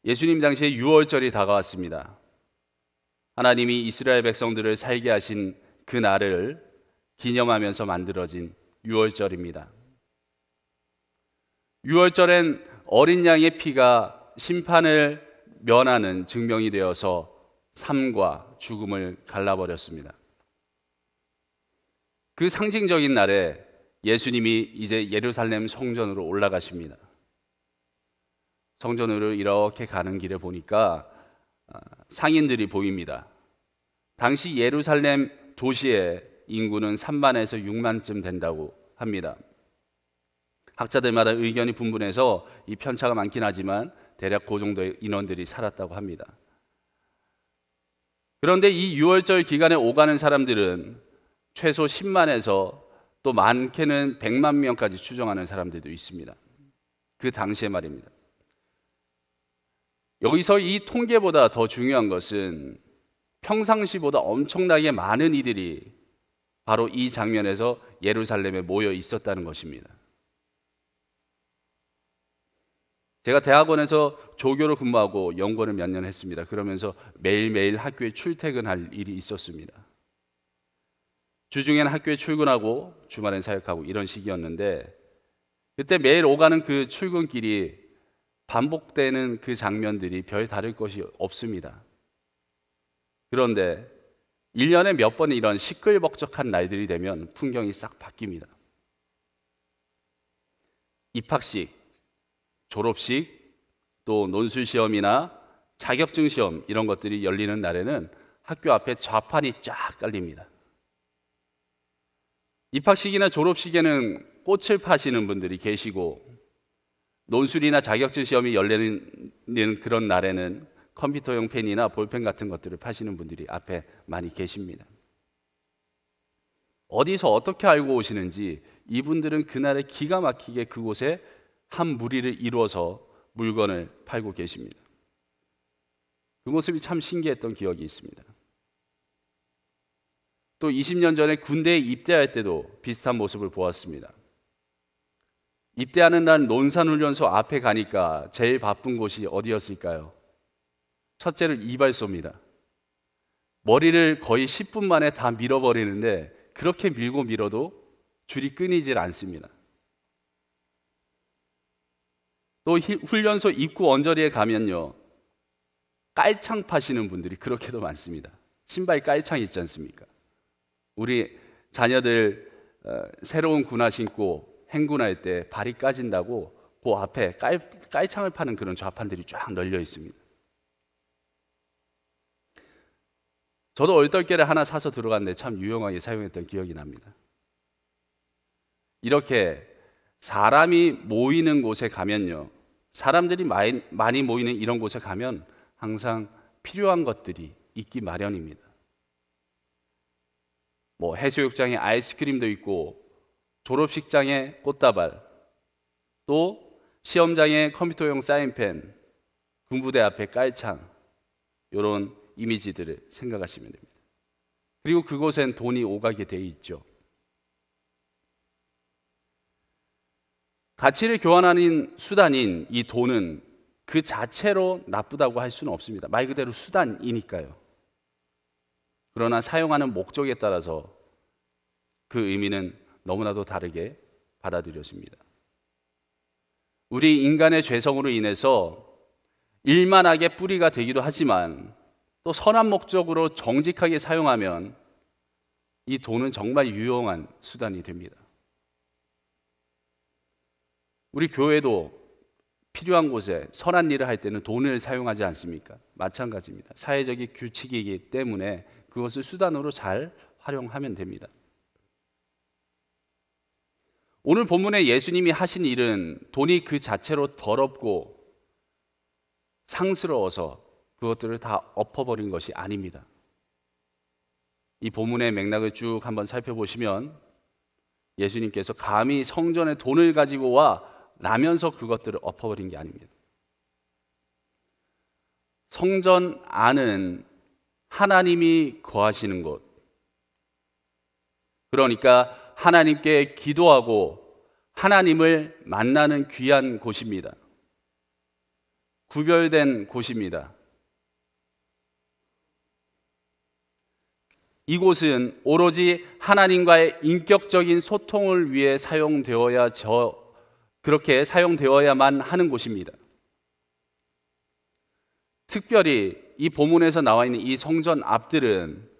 예수님 당시에 유월절이 다가왔습니다. 하나님이 이스라엘 백성들을 살게 하신 그 날을 기념하면서 만들어진 유월절입니다. 유월절엔 어린 양의 피가 심판을 면하는 증명이 되어서 삶과 죽음을 갈라버렸습니다. 그 상징적인 날에 예수님이 이제 예루살렘 성전으로 올라가십니다. 성전으로 이렇게 가는 길에 보니까 상인들이 보입니다. 당시 예루살렘 도시의 인구는 3만에서 6만쯤 된다고 합니다. 학자들마다 의견이 분분해서 이 편차가 많긴 하지만 대략 그 정도의 인원들이 살았다고 합니다. 그런데 이 유월절 기간에 오가는 사람들은 최소 10만에서 또 많게는 100만 명까지 추정하는 사람들도 있습니다. 그 당시에 말입니다. 여기서 이 통계보다 더 중요한 것은 평상시보다 엄청나게 많은 이들이 바로 이 장면에서 예루살렘에 모여 있었다는 것입니다. 제가 대학원에서 조교로 근무하고 연구를 몇 년 했습니다. 그러면서 매일매일 학교에 출퇴근할 일이 있었습니다. 주중에는 학교에 출근하고 주말엔 사역하고 이런 시기였는데, 그때 매일 오가는 그 출근길이 반복되는 그 장면들이 별 다를 것이 없습니다. 그런데 1년에 몇 번 이런 시끌벅적한 날들이 되면 풍경이 싹 바뀝니다. 입학식, 졸업식, 또 논술시험이나 자격증 시험 이런 것들이 열리는 날에는 학교 앞에 좌판이 쫙 깔립니다. 입학식이나 졸업식에는 꽃을 파시는 분들이 계시고, 논술이나 자격증 시험이 열리는 그런 날에는 컴퓨터용 펜이나 볼펜 같은 것들을 파시는 분들이 앞에 많이 계십니다. 어디서 어떻게 알고 오시는지 이분들은 그날에 기가 막히게 그곳에 한 무리를 이루어서 물건을 팔고 계십니다. 그 모습이 참 신기했던 기억이 있습니다. 또 20년 전에 군대에 입대할 때도 비슷한 모습을 보았습니다. 입대하는 날 논산훈련소 앞에 가니까 제일 바쁜 곳이 어디였을까요? 첫째로 이발소입니다. 머리를 거의 10분 만에 다 밀어버리는데 그렇게 밀고 밀어도 줄이 끊이질 않습니다. 또 훈련소 입구 언저리에 가면요, 깔창 파시는 분들이 그렇게도 많습니다. 신발 깔창 있지 않습니까? 우리 자녀들 새로운 군화 신고 행군할 때 발이 까진다고 그 앞에 깔창을 파는 그런 좌판들이 쫙 널려 있습니다. 저도 얼떨결에 하나 사서 들어갔는데 참 유용하게 사용했던 기억이 납니다. 이렇게 사람이 모이는 곳에 가면요, 사람들이 많이 모이는 이런 곳에 가면 항상 필요한 것들이 있기 마련입니다. 해수욕장에 아이스크림도 있고, 졸업식장에 꽃다발, 또 시험장에 컴퓨터용 사인펜, 군부대 앞에 깔창, 이런 이미지들을 생각하시면 됩니다. 그리고 그곳엔 돈이 오가게 돼 있죠. 가치를 교환하는 수단인 이 돈은 그 자체로 나쁘다고 할 수는 없습니다. 말 그대로 수단이니까요. 그러나 사용하는 목적에 따라서 그 의미는 너무나도 다르게 받아들여집니다. 우리 인간의 죄성으로 인해서 일만하게 뿌리가 되기도 하지만, 또 선한 목적으로 정직하게 사용하면 이 돈은 정말 유용한 수단이 됩니다. 우리 교회도 필요한 곳에 선한 일을 할 때는 돈을 사용하지 않습니까? 마찬가지입니다. 사회적인 규칙이기 때문에 그것을 수단으로 잘 활용하면 됩니다. 오늘 본문에 예수님이 하신 일은 돈이 그 자체로 더럽고 상스러워서 그것들을 다 엎어버린 것이 아닙니다. 이 본문의 맥락을 쭉 한번 살펴보시면 예수님께서 감히 성전에 돈을 가지고 와 라면서 그것들을 엎어버린 게 아닙니다. 성전 안은 하나님이 거하시는 곳, 그러니까 하나님께 기도하고 하나님을 만나는 귀한 곳입니다. 구별된 곳입니다. 이곳은 오로지 하나님과의 인격적인 소통을 위해 그렇게 사용되어야만 하는 곳입니다. 특별히 이 본문에서 나와 있는 이 성전 앞들은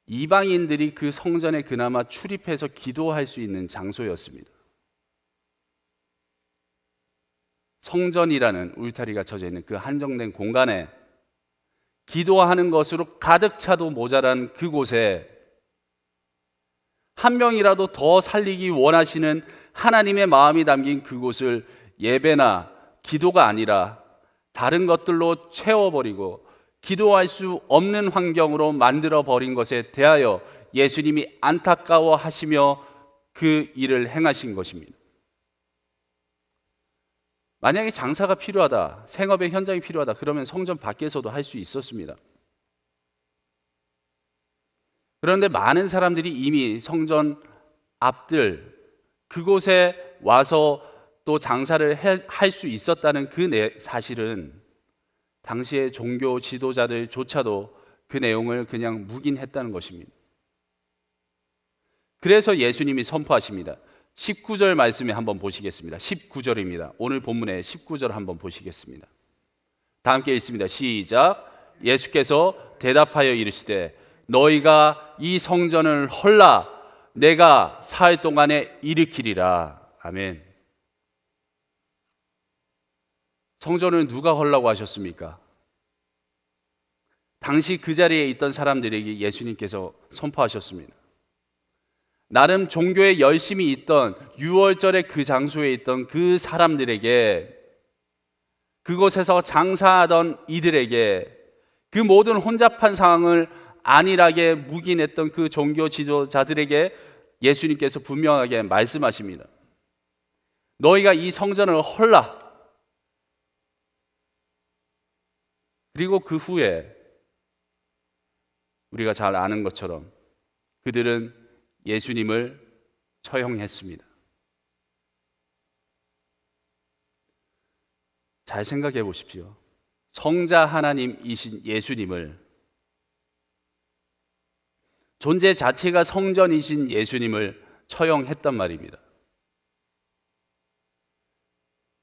이방인들이 그 성전에 그나마 출입해서 기도할 수 있는 장소였습니다. 성전이라는 울타리가 쳐져 있는 그 한정된 공간에 기도하는 것으로 가득 차도 모자란 그곳에 한 명이라도 더 살리기 원하시는 하나님의 마음이 담긴 그곳을 예배나 기도가 아니라 다른 것들로 채워버리고 기도할 수 없는 환경으로 만들어버린 것에 대하여 예수님이 안타까워하시며 그 일을 행하신 것입니다. 만약에 장사가 필요하다, 생업의 현장이 필요하다, 그러면 성전 밖에서도 할 수 있었습니다. 그런데 많은 사람들이 이미 성전 앞들 그곳에 와서 또 장사를 할 수 있었다는 그 사실은 당시의 종교 지도자들조차도 그 내용을 그냥 묵인했다는 것입니다. 그래서 예수님이 선포하십니다. 19절 말씀에 한번 보시겠습니다. 19절입니다. 오늘 본문의 19절 한번 보시겠습니다. 다 함께 읽습니다. 시작. 예수께서 대답하여 이르시되 너희가 이 성전을 헐라 내가 사흘 동안에 일으키리라. 아멘. 성전을 누가 헐라고 하셨습니까? 당시 그 자리에 있던 사람들에게 예수님께서 선포하셨습니다. 나름 종교에 열심히 있던 6월절에 그 장소에 있던 그 사람들에게, 그곳에서 장사하던 이들에게, 그 모든 혼잡한 상황을 안일하게 묵인했던 그 종교 지도자들에게 예수님께서 분명하게 말씀하십니다. 너희가 이 성전을 헐라. 그리고 그 후에 우리가 잘 아는 것처럼 그들은 예수님을 처형했습니다. 잘 생각해 보십시오. 성자 하나님이신 예수님을, 존재 자체가 성전이신 예수님을 처형했단 말입니다.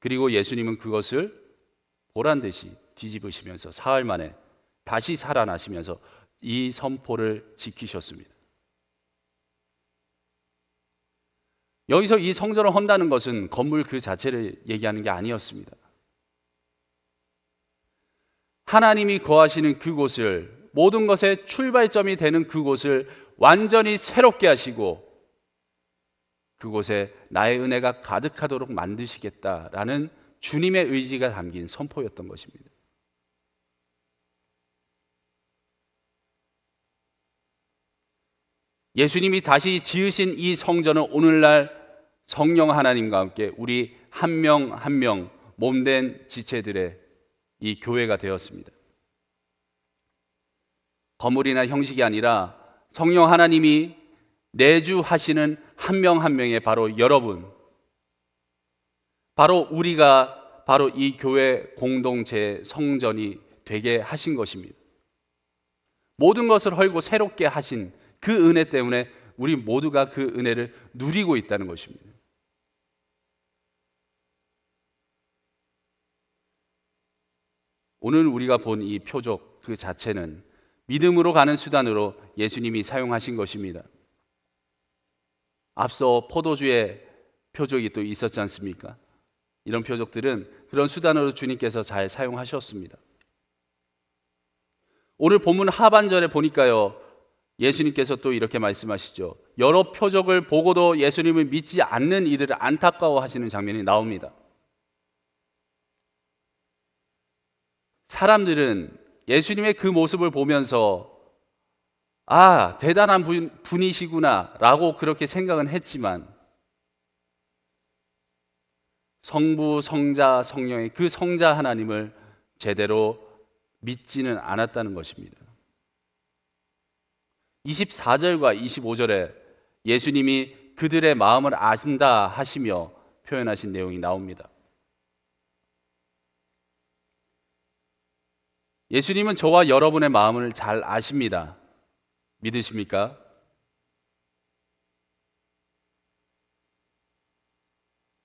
그리고 예수님은 그것을 보란 듯이 뒤집으시면서 사흘 만에 다시 살아나시면서 이 선포를 지키셨습니다. 여기서 이 성전을 헌다는 것은 건물 그 자체를 얘기하는 게 아니었습니다. 하나님이 거하시는 그곳을, 모든 것의 출발점이 되는 그곳을 완전히 새롭게 하시고 그곳에 나의 은혜가 가득하도록 만드시겠다라는 주님의 의지가 담긴 선포였던 것입니다. 예수님이 다시 지으신 이 성전은 오늘날 성령 하나님과 함께 우리 한 명 한 명 몸된 지체들의 이 교회가 되었습니다. 건물이나 형식이 아니라 성령 하나님이 내주하시는 한 명 한 명의 바로 여러분, 바로 우리가 바로 이 교회 공동체 성전이 되게 하신 것입니다. 모든 것을 헐고 새롭게 하신 그 은혜 때문에 우리 모두가 그 은혜를 누리고 있다는 것입니다. 오늘 우리가 본 이 표적 그 자체는 믿음으로 가는 수단으로 예수님이 사용하신 것입니다. 앞서 포도주의 표적이 또 있었지 않습니까? 이런 표적들은 그런 수단으로 주님께서 잘 사용하셨습니다. 오늘 본문 하반절에 보니까요, 예수님께서 또 이렇게 말씀하시죠. 여러 표적을 보고도 예수님을 믿지 않는 이들을 안타까워하시는 장면이 나옵니다. 사람들은 예수님의 그 모습을 보면서 아, 대단한 분이시구나 라고 그렇게 생각은 했지만 성부, 성자, 성령의 그 성자 하나님을 제대로 믿지는 않았다는 것입니다. 24절과 25절에 예수님이 그들의 마음을 아신다 하시며 표현하신 내용이 나옵니다. 예수님은 저와 여러분의 마음을 잘 아십니다. 믿으십니까?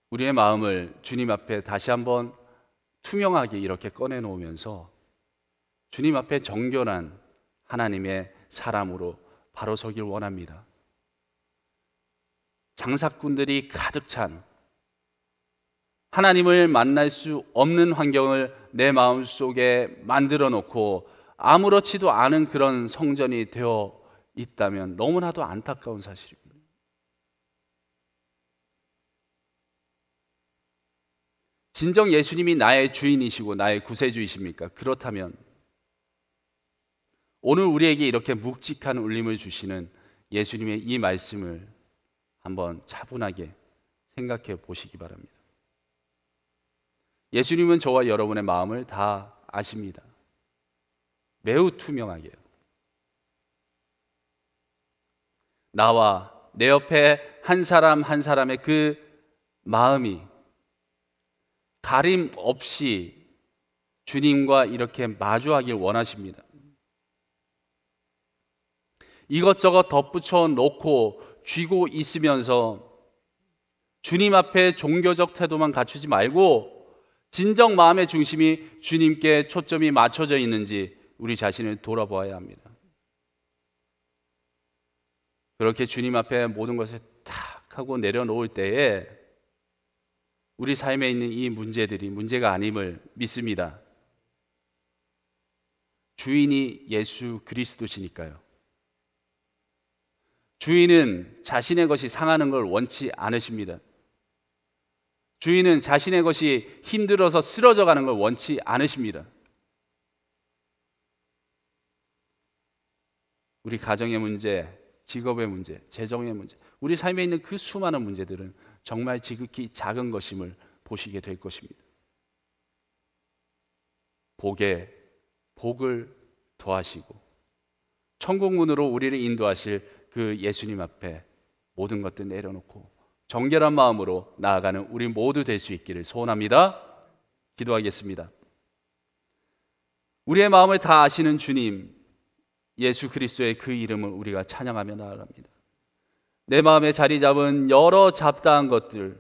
우리의 마음을 주님 앞에 다시 한번 투명하게 이렇게 꺼내놓으면서 주님 앞에 정결한 하나님의 사람으로 바로 서길 원합니다. 장사꾼들이 가득 찬 하나님을 만날 수 없는 환경을 내 마음속에 만들어 놓고 아무렇지도 않은 그런 성전이 되어 있다면 너무나도 안타까운 사실입니다. 진정 예수님이 나의 주인이시고 나의 구세주이십니까? 그렇다면 오늘 우리에게 이렇게 묵직한 울림을 주시는 예수님의 이 말씀을 한번 차분하게 생각해 보시기 바랍니다. 예수님은 저와 여러분의 마음을 다 아십니다. 매우 투명하게요. 나와 내 옆에 한 사람 한 사람의 그 마음이 가림 없이 주님과 이렇게 마주하길 원하십니다. 이것저것 덧붙여 놓고 쥐고 있으면서 주님 앞에 종교적 태도만 갖추지 말고 진정 마음의 중심이 주님께 초점이 맞춰져 있는지 우리 자신을 돌아보아야 합니다. 그렇게 주님 앞에 모든 것을 탁 하고 내려놓을 때에 우리 삶에 있는 이 문제들이 문제가 아님을 믿습니다. 주인이 예수 그리스도시니까요. 주인은 자신의 것이 상하는 걸 원치 않으십니다. 주인은 자신의 것이 힘들어서 쓰러져 가는 걸 원치 않으십니다. 우리 가정의 문제, 직업의 문제, 재정의 문제, 우리 삶에 있는 그 수많은 문제들은 정말 지극히 작은 것임을 보시게 될 것입니다. 복에 복을 더하시고 천국문으로 우리를 인도하실 그 예수님 앞에 모든 것들 내려놓고 정결한 마음으로 나아가는 우리 모두 될 수 있기를 소원합니다. 기도하겠습니다. 우리의 마음을 다 아시는 주님 예수 그리스도의 그 이름을 우리가 찬양하며 나아갑니다. 내 마음에 자리 잡은 여러 잡다한 것들,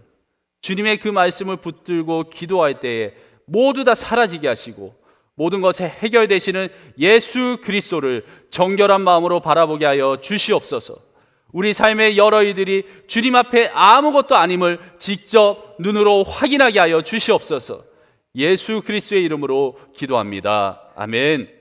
주님의 그 말씀을 붙들고 기도할 때에 모두 다 사라지게 하시고 모든 것에 해결되시는 예수 그리스도를 정결한 마음으로 바라보게 하여 주시옵소서. 우리 삶의 여러 일들이 주님 앞에 아무것도 아님을 직접 눈으로 확인하게 하여 주시옵소서. 예수 그리스도의 이름으로 기도합니다. 아멘.